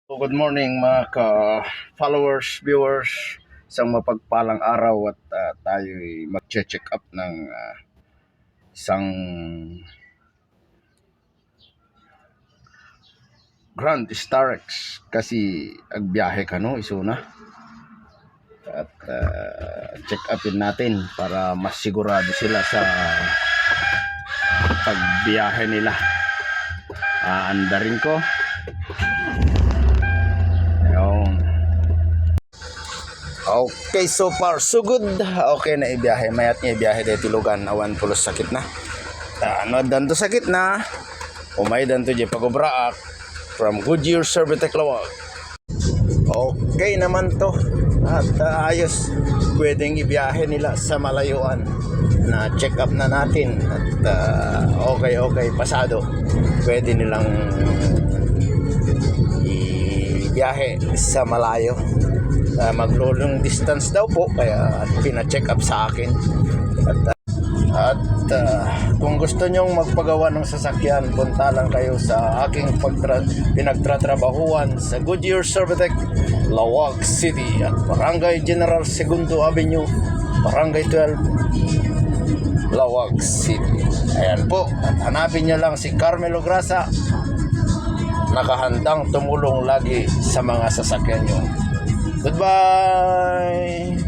Good morning mga followers, viewers. Isang mapagpalang araw at tayo'y mag-check up ng isang Grand Starex kasi agbiyahe ka no, isuna. At check upin natin para mas sigurado sila sa pagbiyahe nila. Andarin ko. Okay, so far so good. Okay na ibiyahe. Mayat niya ibiyahe dahil tilugan. Awan pulos sakit na. Ano dan to sakit na. Umay dan to di pagobraak from Goodyear Servitec Lawag. Okay naman to. At ayos. Pwedeng ibiyahe nila sa malayuan. Na check up na natin. At okay. Pasado. Pwede nilang ibiyahe sa malayo. Maglulong distance daw po kaya pina-check up sa akin at kung gusto nyong magpagawa ng sasakyan, punta lang kayo sa aking pinagtratrabahuan sa Goodyear Servitec, Lawag City at Barangay General Segundo Avenue, Barangay 12, Lawag City. Ayan po, at hanapin nyo lang si Carmelo Grasa, nakahandang tumulong lagi sa mga sasakyan nyo. Goodbye!